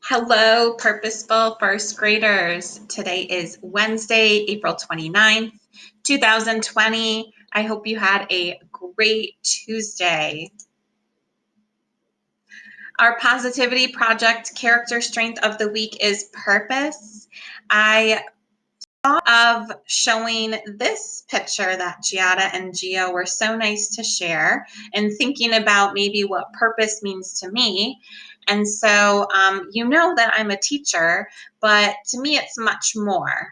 Hello, purposeful first graders. Today is Wednesday, April 29th, 2020. I hope you had a great Tuesday. Our positivity project character strength of the week is purpose. I thought of showing this picture that Giada and Gio were so nice to share and thinking about maybe what purpose means to me. And so, you know that I'm a teacher, but to me, it's much more.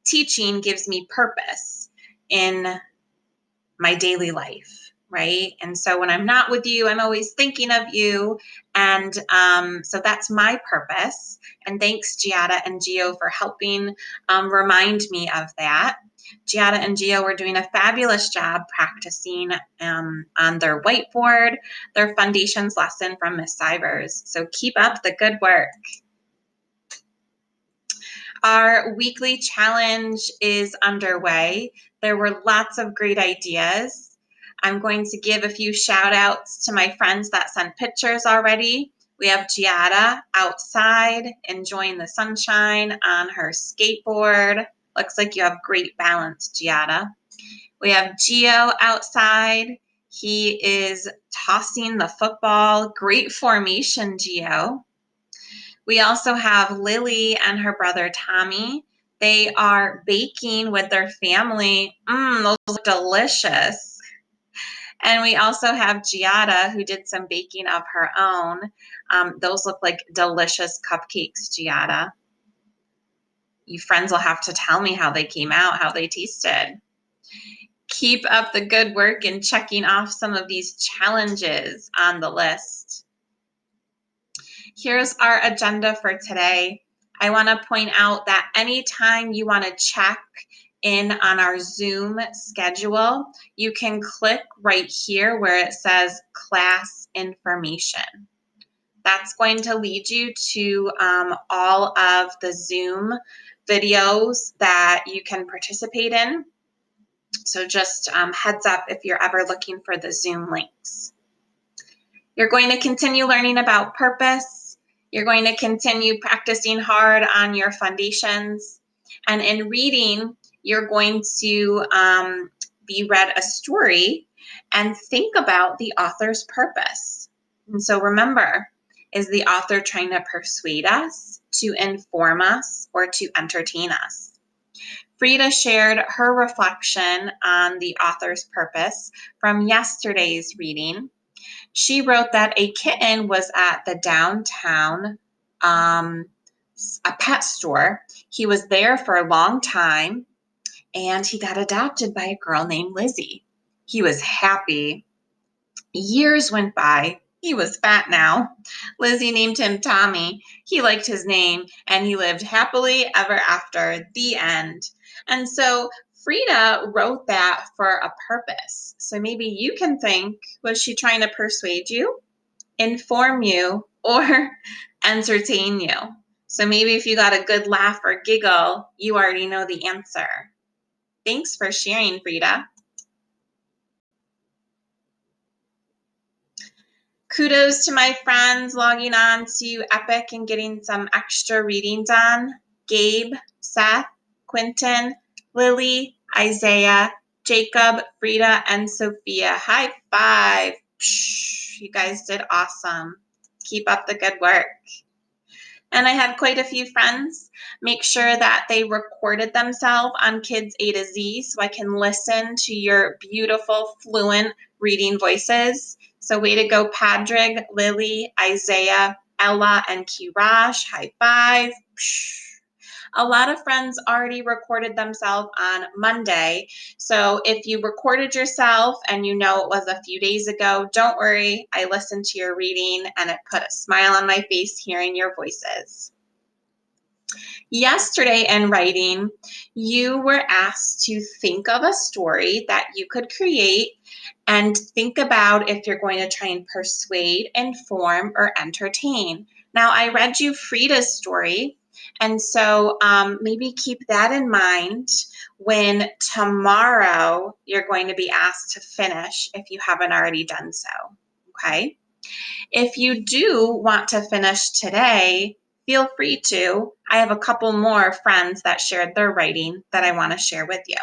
Teaching gives me purpose in my daily life, right? And so when I'm not with you, I'm always thinking of you. And so that's my purpose. And thanks, Giada and Gio, for helping remind me of that. Giada and Gio were doing a fabulous job practicing on their whiteboard, their foundations lesson from Miss Sivers. So keep up the good work. Our weekly challenge is underway. There were lots of great ideas. I'm going to give a few shout outs to my friends that sent pictures already. We have Giada outside enjoying the sunshine on her skateboard. Looks like you have great balance, Giada. We have Gio outside. He is tossing the football. Great formation, Gio. We also have Lily and her brother Tommy. They are baking with their family. Those look delicious. And we also have Giada, who did some baking of her own. Those look like delicious cupcakes, Giada. You friends will have to tell me how they came out, how they tasted. Keep up the good work in checking off some of these challenges on the list. Here's our agenda for today. I want to point out that anytime you want to check in on our Zoom schedule, you can click right here where it says class information. That's going to lead you to all of the Zoom videos that you can participate in. So just heads up if you're ever looking for the Zoom links. You're going to continue learning about purpose. You're going to continue practicing hard on your foundations. And in reading, you're going to be read a story and think about the author's purpose. And so remember, is the author trying to persuade us, to inform us, or to entertain us? Frida shared her reflection on the author's purpose from yesterday's reading. She wrote that a kitten was at the downtown a pet store. He was there for a long time, and he got adopted by a girl named Lizzie. He was happy. Years went by. He was fat now. Lizzie named him Tommy. He liked his name, and he lived happily ever after. The end. And so Frida wrote that for a purpose. So maybe you can think, was she trying to persuade you, inform you, or entertain you? So maybe if you got a good laugh or giggle, you already know the answer. Thanks for sharing, Frida. Kudos to my friends logging on to Epic and getting some extra reading done. Gabe, Seth, Quentin, Lily, Isaiah, Jacob, Frida, and Sophia. High five. You guys did awesome. Keep up the good work. And I had quite a few friends make sure that they recorded themselves on Kids A to Z so I can listen to your beautiful, fluent reading voices. So way to go, Padrig, Lily, Isaiah, Ella, and Kirash. High five. A lot of friends already recorded themselves on Monday. So if you recorded yourself and you know it was a few days ago, don't worry. I listened to your reading and it put a smile on my face hearing your voices. Yesterday in writing, you were asked to think of a story that you could create and think about if you're going to try and persuade, inform, or entertain. Now, I read you Frida's story, and so maybe keep that in mind when tomorrow you're going to be asked to finish if you haven't already done so, okay? If you do want to finish today, feel free to. I have a couple more friends that shared their writing that I want to share with you.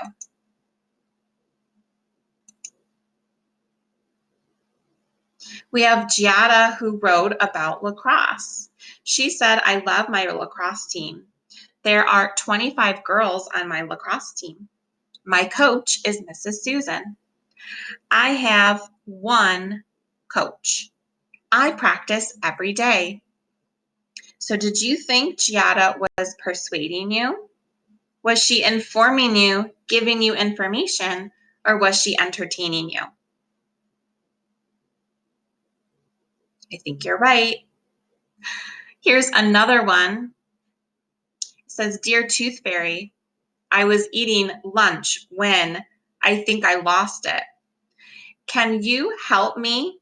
We have Giada who wrote about lacrosse. She said, I love my lacrosse team. There are 25 girls on my lacrosse team. My coach is Mrs. Susan. I have one coach. I practice every day. So did you think Giada was persuading you? Was she informing you, giving you information, or was she entertaining you? I think you're right. Here's another one. It says, Dear Tooth Fairy, I was eating lunch when I think I lost it. Can you help me?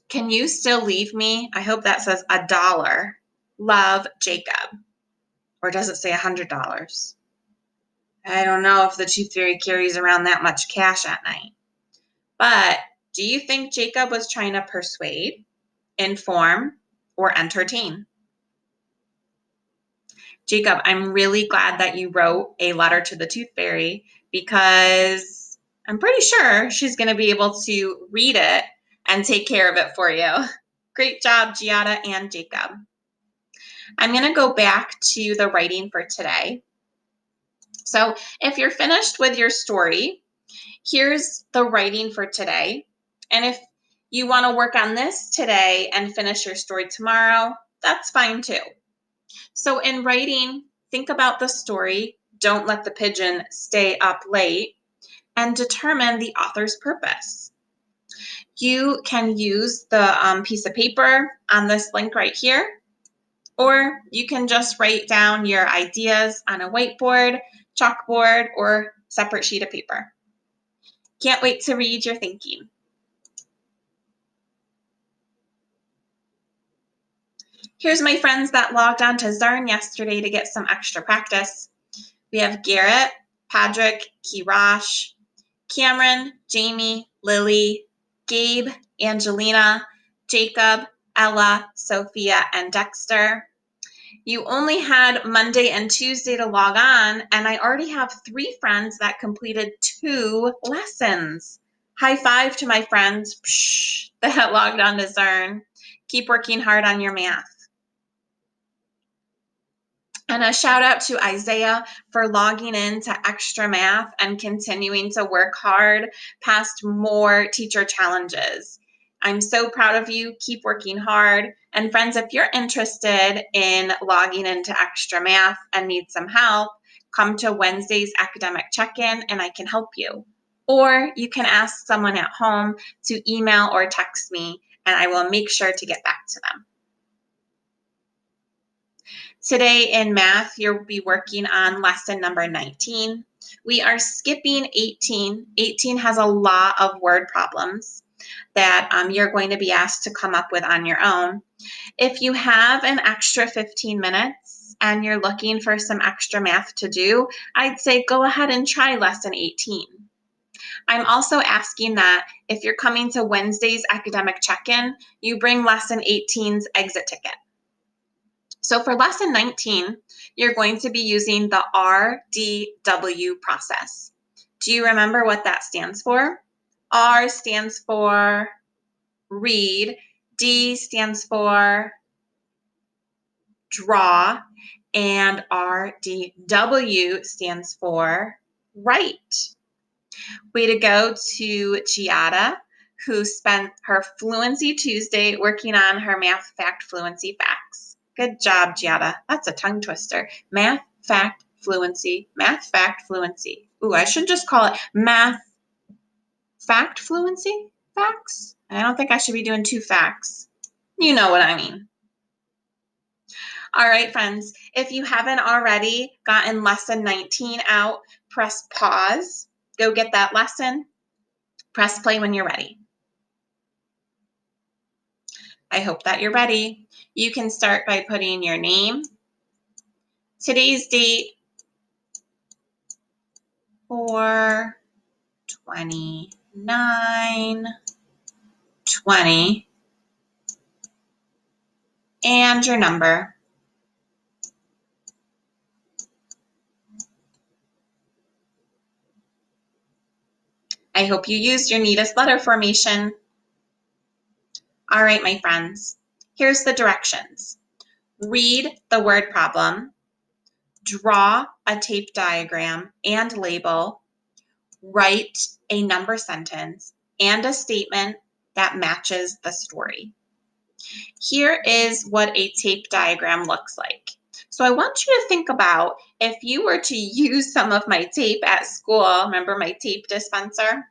Can you still leave me? I hope that says $1. Love, Jacob. Or does it say $100? I don't know if the Tooth Fairy carries around that much cash at night. But do you think Jacob was trying to persuade, inform, or entertain? Jacob, I'm really glad that you wrote a letter to the Tooth Fairy because I'm pretty sure she's going to be able to read it and take care of it for you. Great job, Giada and Jacob. I'm going to go back to the writing for today. So if you're finished with your story, here's the writing for today. And if you want to work on this today and finish your story tomorrow, that's fine too. So in writing, think about the story, don't let the pigeon stay up late, and determine the author's purpose. You can use the piece of paper on this link right here, or you can just write down your ideas on a whiteboard, chalkboard, or separate sheet of paper. Can't wait to read your thinking. Here's my friends that logged on to Zarn yesterday to get some extra practice. We have Garrett, Patrick, Kirash, Cameron, Jamie, Lily, Gabe, Angelina, Jacob, Ella, Sophia, and Dexter. You only had Monday and Tuesday to log on, and I already have 3 friends that completed 2 lessons. High five to my friends that logged on to Zarn. Keep working hard on your math. And a shout out to Isaiah for logging in to Extra Math and continuing to work hard past more teacher challenges. I'm so proud of you. Keep working hard. And friends, if you're interested in logging into Extra Math and need some help, come to Wednesday's academic check-in and I can help you. Or you can ask someone at home to email or text me and I will make sure to get back to them. Today in math, you'll be working on lesson number 19. We are skipping 18. 18 has a lot of word problems that you're going to be asked to come up with on your own. If you have an extra 15 minutes and you're looking for some extra math to do, I'd say go ahead and try lesson 18. I'm also asking that if you're coming to Wednesday's academic check-in, you bring lesson 18's exit ticket. So for lesson 19, you're going to be using the RDW process. Do you remember what that stands for? R stands for read, D stands for draw, and RDW stands for write. Way to go to Giada, who spent her Fluency Tuesday working on her Math Fact Fluency Facts. Good job, Giada. That's a tongue twister. Math Fact Fluency. Math Fact Fluency. Ooh, I should just call it Math Fact Fluency Facts. I don't think I should be doing 2 facts. You know what I mean. All right, friends, if you haven't already gotten lesson 19 out, press pause. Go get that lesson. Press play when you're ready. I hope that you're ready. You can start by putting your name, today's date, 4/29/20. and your number. I hope you used your neatest letter formation. All right, my friends, here's the directions. Read the word problem, draw a tape diagram and label, write a number sentence and a statement that matches the story. Here is what a tape diagram looks like. So I want you to think about if you were to use some of my tape at school, remember my tape dispenser?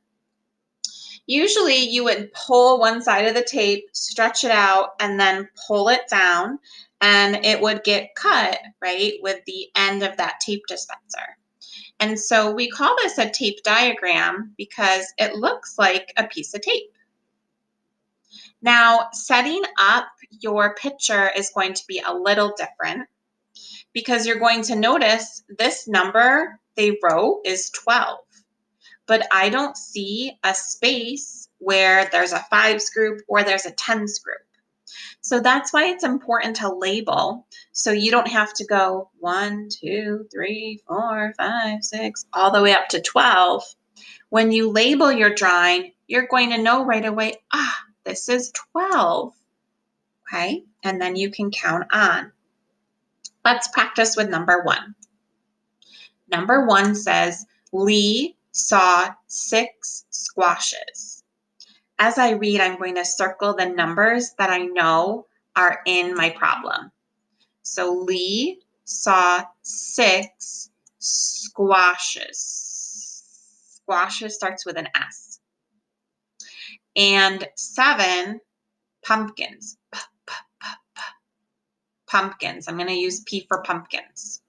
Usually you would pull one side of the tape, stretch it out, and then pull it down, and it would get cut, right, with the end of that tape dispenser. And so we call this a tape diagram because it looks like a piece of tape. Now, setting up your picture is going to be a little different because you're going to notice this number they wrote is 12. But I don't see a space where there's a 5s group or there's a 10s group. So that's why it's important to label so you don't have to go 1, 2, 3, 4, 5, 6, all the way up to 12. When you label your drawing, you're going to know right away, this is 12, okay? And then you can count on. Let's practice with number 1. Number 1 says, Lee saw 6 squashes. As I read, I'm going to circle the numbers that I know are in my problem. So Lee saw 6 squashes. Squashes starts with an S. And 7 pumpkins. Pumpkins. I'm going to use P for pumpkins.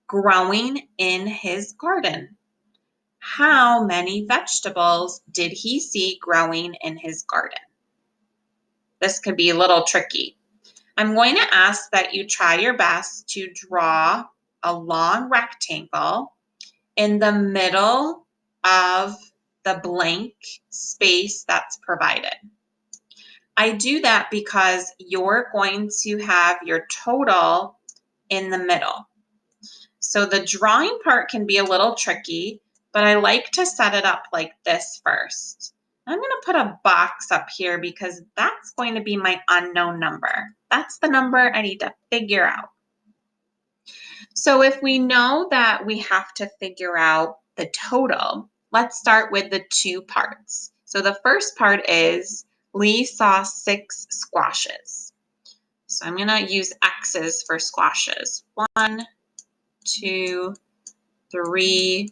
Growing in his garden. How many vegetables did he see growing in his garden? This could be a little tricky. I'm going to ask that you try your best to draw a long rectangle in the middle of the blank space that's provided. I do that because you're going to have your total in the middle. So the drawing part can be a little tricky, but I like to set it up like this first. I'm going to put a box up here because that's going to be my unknown number. That's the number I need to figure out. So if we know that we have to figure out the total, let's start with the 2 parts. So the first part is Lee saw 6 squashes. So I'm going to use X's for squashes. 1, 2, 3,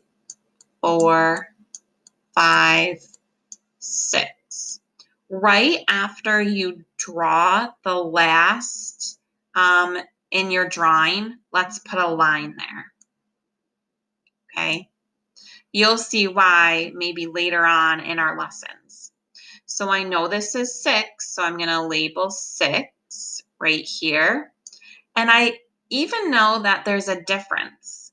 4, 5, 6. Right after you draw the last in your drawing, let's put a line there. Okay. You'll see why maybe later on in our lessons. So I know this is 6, so I'm going to label 6 right here. And I even know that there's a difference,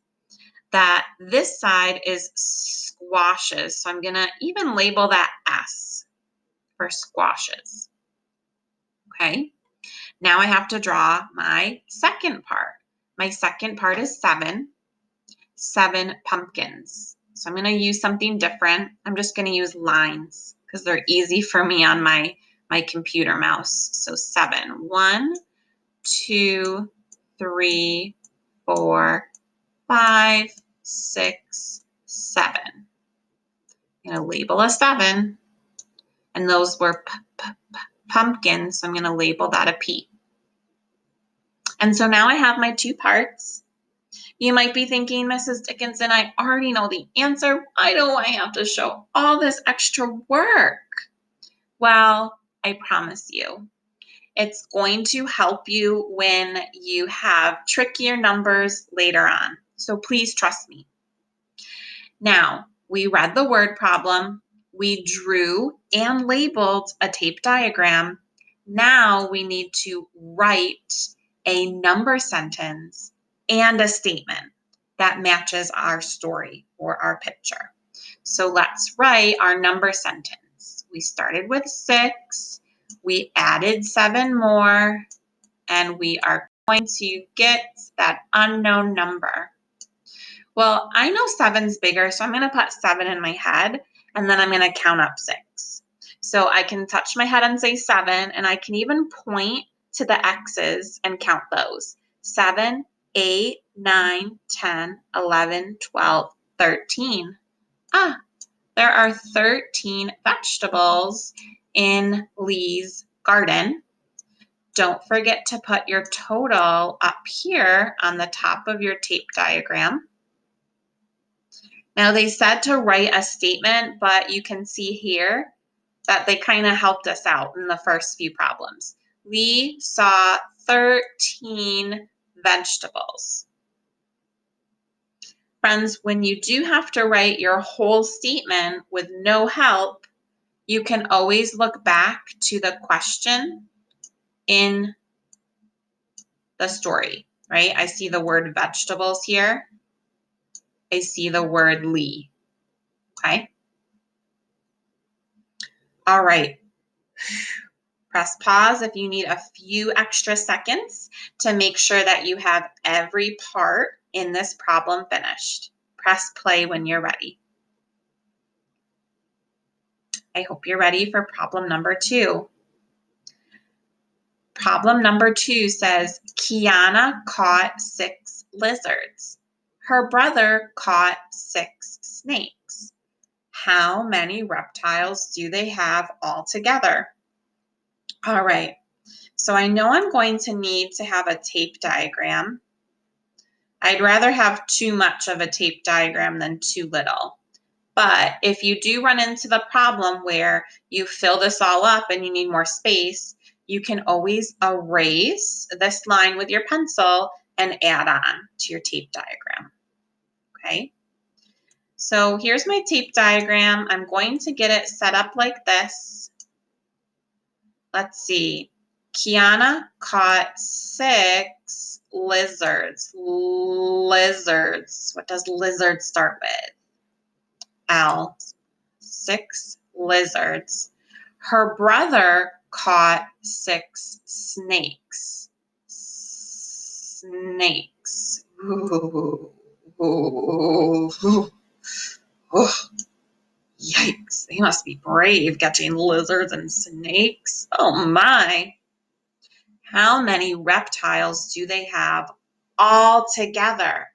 that this side is squashes. So I'm going to even label that S for squashes. Okay. Now I have to draw my second part. My second part is 7 pumpkins. So I'm going to use something different. I'm just going to use lines because they're easy for me on my computer mouse. So 7. 1, 2, 3, 4, 5, 6, 7. I'm going to label a 7. And those were pumpkins. So I'm going to label that a P. And so now I have my 2 parts. You might be thinking, Mrs. Dickinson, I already know the answer. Why do I have to show all this extra work? Well, I promise you, it's going to help you when you have trickier numbers later on. So please trust me. Now, we read the word problem. We drew and labeled a tape diagram. Now we need to write a number sentence and a statement that matches our story or our picture. So let's write our number sentence. We started with 6, we added 7 more, and we are going to get that unknown number. Well, I know 7's bigger, so I'm going to put 7 in my head, and then I'm going to count up 6. So I can touch my head and say 7, and I can even point to the X's and count those. 7, 8, 9, 10, 11, 12, 13. There are 13 vegetables in Lee's garden. Don't forget to put your total up here on the top of your tape diagram. Now they said to write a statement, but you can see here that they kind of helped us out in the first few problems. Lee saw 13 vegetables. Friends, when you do have to write your whole statement with no help, you can always look back to the question in the story, right? I see the word vegetables here. I see the word Lee, okay? All right. Press pause if you need a few extra seconds to make sure that you have every part in this problem finished. Press play when you're ready. I hope you're ready for problem number 2. Problem number 2 says, Kiana caught 6 lizards. Her brother caught 6 snakes. How many reptiles do they have altogether? All right, so I know I'm going to need to have a tape diagram. I'd rather have too much of a tape diagram than too little. But if you do run into the problem where you fill this all up and you need more space, you can always erase this line with your pencil and add on to your tape diagram, okay? So here's my tape diagram. I'm going to get it set up like this. Let's see. Kiana caught 6 lizards. Lizards. What does lizard start with? L. 6 lizards. Her brother caught 6 snakes. Snakes. Ooh. Ooh. Ooh. Ooh. Yikes, they must be brave catching lizards and snakes. Oh my. How many reptiles do they have all together?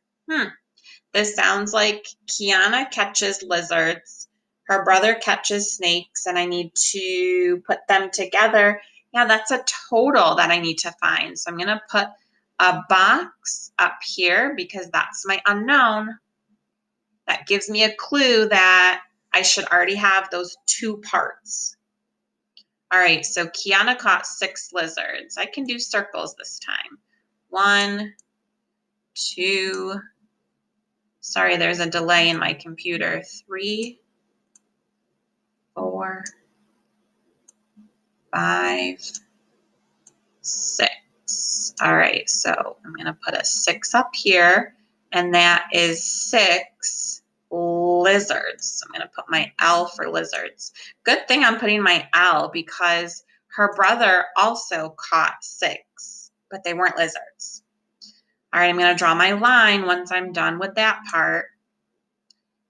This sounds like Kiana catches lizards, her brother catches snakes, and I need to put them together. Yeah, that's a total that I need to find. So I'm going to put a box up here because that's my unknown. That gives me a clue that I should already have those 2 parts. All right, so Kiana caught 6 lizards. I can do circles this time. 1, 2, sorry, there's a delay in my computer. 3, 4, 5, 6. All right, so I'm going to put a 6 up here, and that is 6 lizards. So I'm going to put my L for lizards. Good thing I'm putting my L because her brother also caught 6, but they weren't lizards. All right, I'm going to draw my line once I'm done with that part.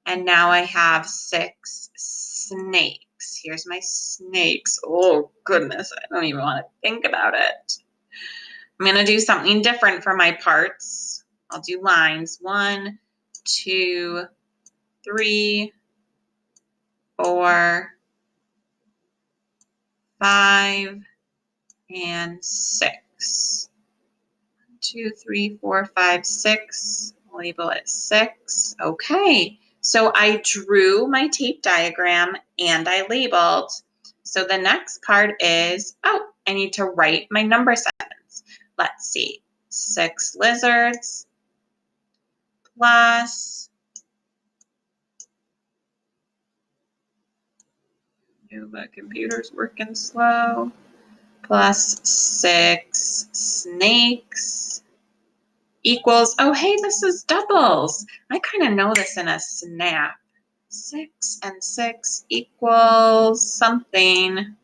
And now I have 6 snakes. Here's my snakes. Oh, goodness, I don't even want to think about it. I'm going to do something different for my parts. I'll do lines. 1, 2, 3, 4, 5, and 6. 1, 2, 3, 4, 5, 6. Label it 6. Okay, so I drew my tape diagram and I labeled. So the next part is, oh, I need to write my number sevens. Let's see, 6 lizards plus, my computer's working slow, plus 6 snakes equals, oh, hey, this is doubles. I kind of know this in a snap. 6 and 6 equals something.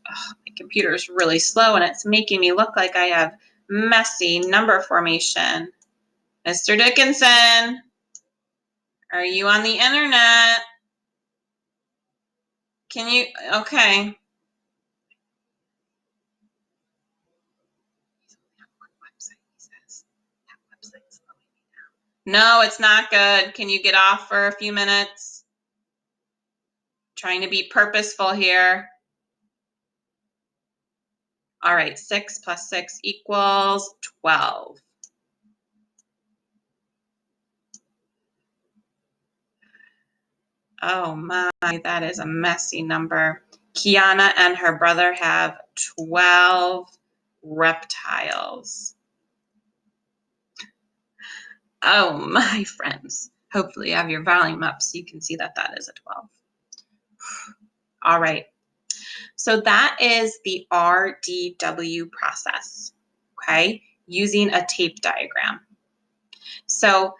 Oh, my computer is really slow and it's making me look like I have messy number formation. Mr. Dickinson, are you on the internet? Can you, okay. No, it's not good. Can you get off for a few minutes? Trying to be purposeful here. All right, 6 plus 6 equals 12. Oh my, that is a messy number. Kiana and her brother have 12 reptiles. Oh my friends. Hopefully you have your volume up so you can see that that is a 12. All right. So that is the RDW process, okay, using a tape diagram. So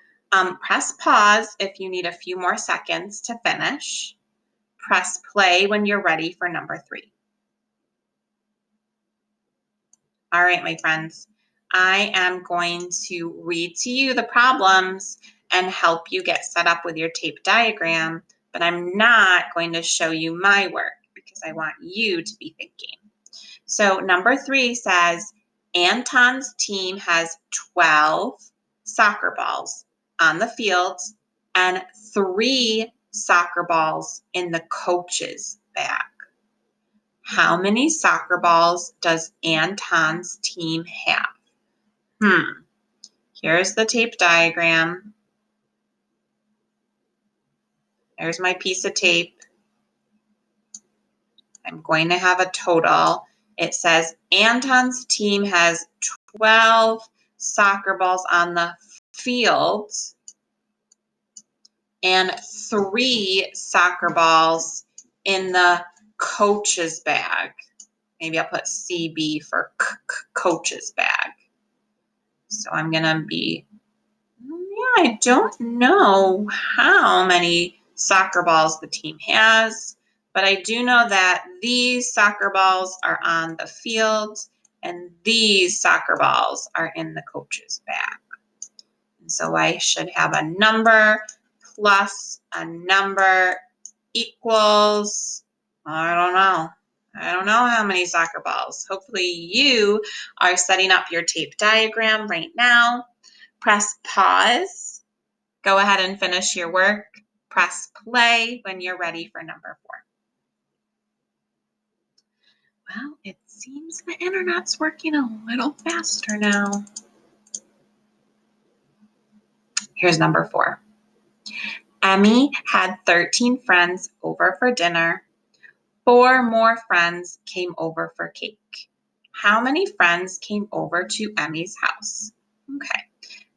press pause if you need a few more seconds to finish. Press play when you're ready for number 3. All right, my friends, I am going to read to you the problems and help you get set up with your tape diagram, but I'm not going to show you my work because I want you to be thinking. So number 3 says, Anton's team has 12 soccer balls on the field and 3 soccer balls in the coach's bag. How many soccer balls does Anton's team have? Here's the tape diagram. There's my piece of tape. I'm going to have a total. It says Anton's team has 12 soccer balls on the field and 3 soccer balls in the coach's bag. Maybe I'll put CB for coach's bag. So I'm going to be, I don't know how many soccer balls the team has, but I do know that these soccer balls are on the field and these soccer balls are in the coach's bag. And so I should have a number plus a number equals, I don't know. I don't know how many soccer balls. Hopefully you are setting up your tape diagram right now. Press pause. Go ahead and finish your work. Press play when you're ready for number 4. Well, it seems the internet's working a little faster now. Here's number 4. Emmy had 13 friends over for dinner. 4 more friends came over for cake. How many friends came over to Emmy's house? Okay.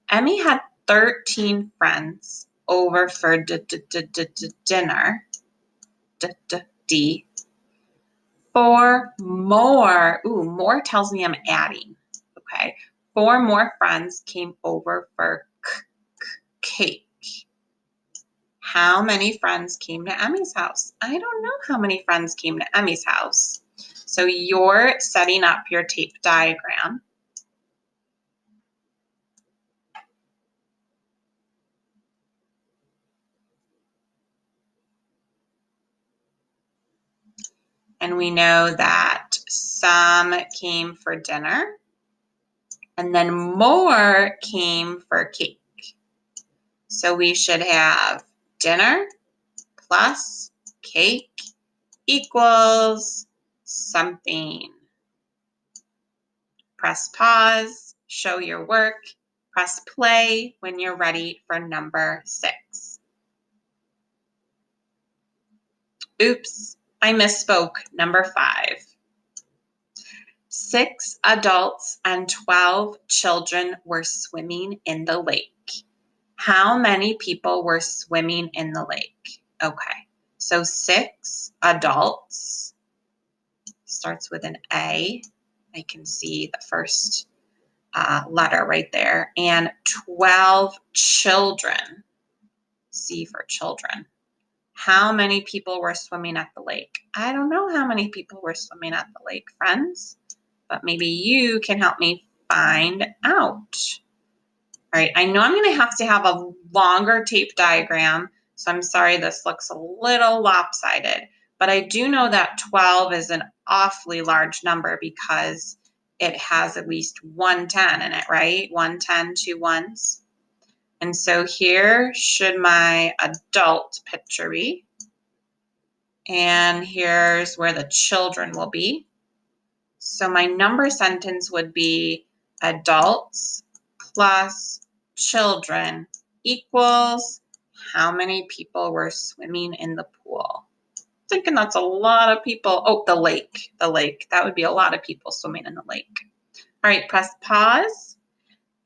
Emmy had 13 friends over for dinner. 4 more, more tells me I'm adding, okay? 4 more friends came over for cake. How many friends came to Emmy's house? I don't know how many friends came to Emmy's house. So you're setting up your tape diagram. And we know that some came for dinner and then more came for cake. So we should have dinner plus cake equals something. Press pause, show your work, press play when you're ready for number 6. Oops, I misspoke. Number 5. 6 adults and 12 children were swimming in the lake. How many people were swimming in the lake? Okay, so 6 adults, starts with an A. I can see the first letter right there, and 12 children, C for children. How many people were swimming at the lake? I don't know how many people were swimming at the lake, friends, but maybe you can help me find out. All right, I know I'm going to have a longer tape diagram, so I'm sorry this looks a little lopsided, but I do know that 12 is an awfully large number because it has at least one 10 in it, right? 1 10, 2 ones. And so here should my adult picture be. And here's where the children will be. So my number sentence would be adults plus children equals how many people were swimming in the pool. Thinking that's a lot of people. Oh, the lake. That would be a lot of people swimming in the lake. All right, press pause.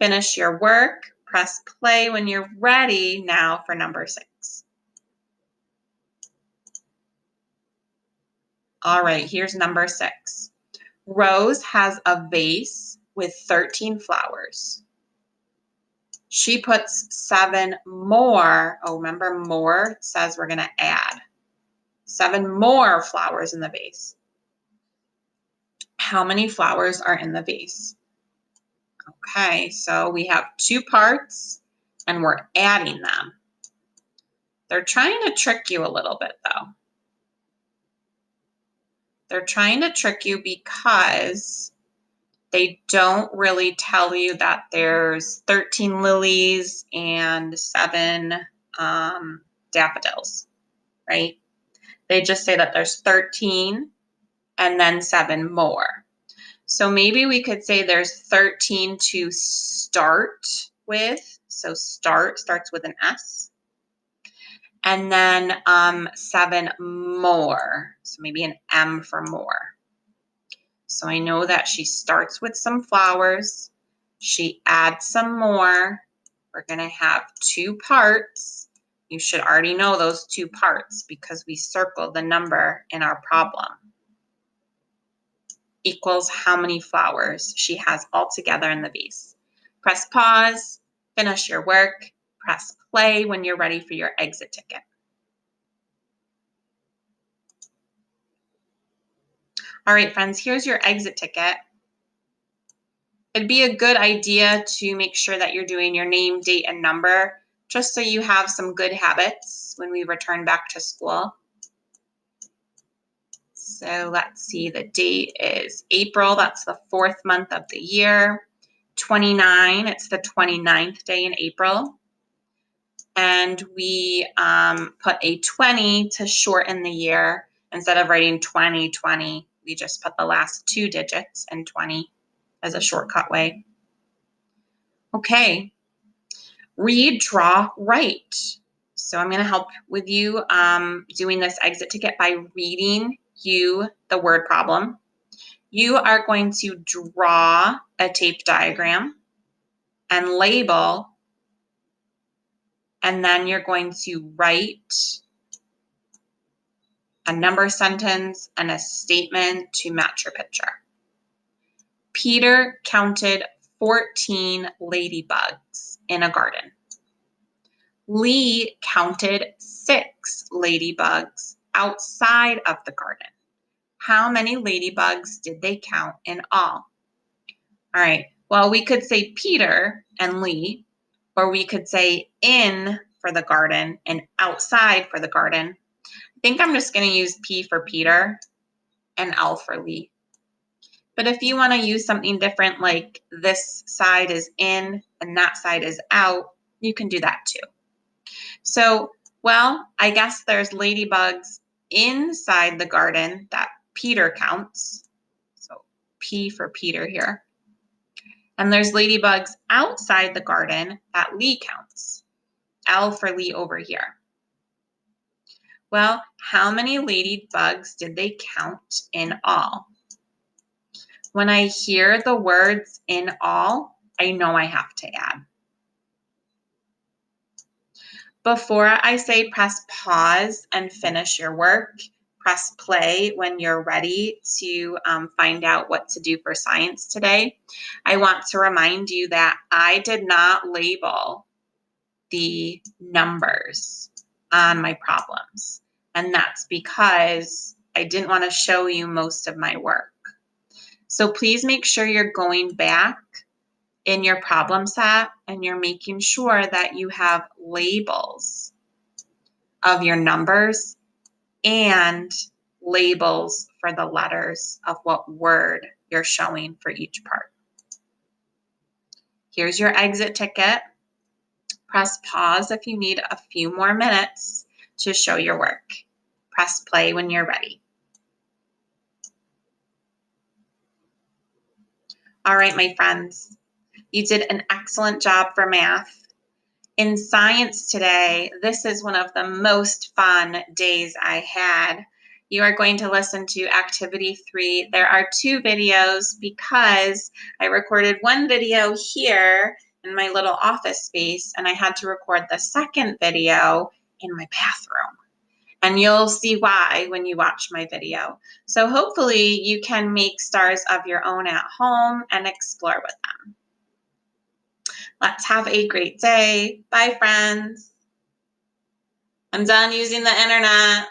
Finish your work. Press play when you're ready now for number 6. All right, here's number 6. Rose has a vase with 13 flowers. She puts 7 more. Oh, remember more says we're going to add 7 more flowers in the vase. How many flowers are in the vase? Okay, so we have 2 parts and we're adding them. They're trying to trick you a little bit though. They're trying to trick you because they don't really tell you that there's 13 lilies and 7 daffodils, right? They just say that there's 13 and then 7 more. So maybe we could say there's 13 to start with. So start starts with an S. And then 7 more. So maybe an M for more. So I know that she starts with some flowers. She adds some more. We're going to have 2 parts. You should already know those 2 parts because we circled the number in our problem. Equals how many flowers she has all together in the vase. Press pause, finish your work, press play when you're ready for your exit ticket. All right, friends, here's your exit ticket. It'd be a good idea to make sure that you're doing your name, date, and number, just so you have some good habits when we return back to school. So let's see, the date is April. That's the 4th month of the year. 29, it's the 29th day in April. And we put a 20 to shorten the year. Instead of writing 2020, we just put the last 2 digits in 20 as a shortcut way. Okay, read, draw, write. So I'm going to help with you doing this exit ticket by reading you the word problem. You are going to draw a tape diagram and label, and then you're going to write a number sentence and a statement to match your picture. Peter counted 14 ladybugs in a garden. Lee counted 6 ladybugs outside of the garden. How many ladybugs did they count in all? All right, well, we could say Peter and Lee, or we could say in for the garden and outside for the garden. I think I'm just going to use P for Peter and L for Lee. But if you want to use something different, like this side is in and that side is out, you can do that too. So, well, I guess there's ladybugs inside the garden that Peter counts. So P for Peter here. And there's ladybugs outside the garden that Lee counts. L for Lee over here. Well, how many ladybugs did they count in all? When I hear the words in all, I know I have to add. Before I say press pause and finish your work, press play when you're ready to find out what to do for science today, I want to remind you that I did not label the numbers. on my problems. And that's because I didn't want to show you most of my work. So please make sure you're going back in your problem set and you're making sure that you have labels of your numbers and labels for the letters of what word you're showing for each part. Here's your exit ticket. Press pause if you need a few more minutes to show your work. Press play when you're ready. All right, my friends, you did an excellent job for math. In science today, this is one of the most fun days I had. You are going to listen to activity 3. There are 2 videos because I recorded one video here in my little office space and I had to record the second video in my bathroom. And you'll see why when you watch my video. So hopefully you can make stars of your own at home and explore with them. Let's have a great day. Bye, friends. I'm done using the internet.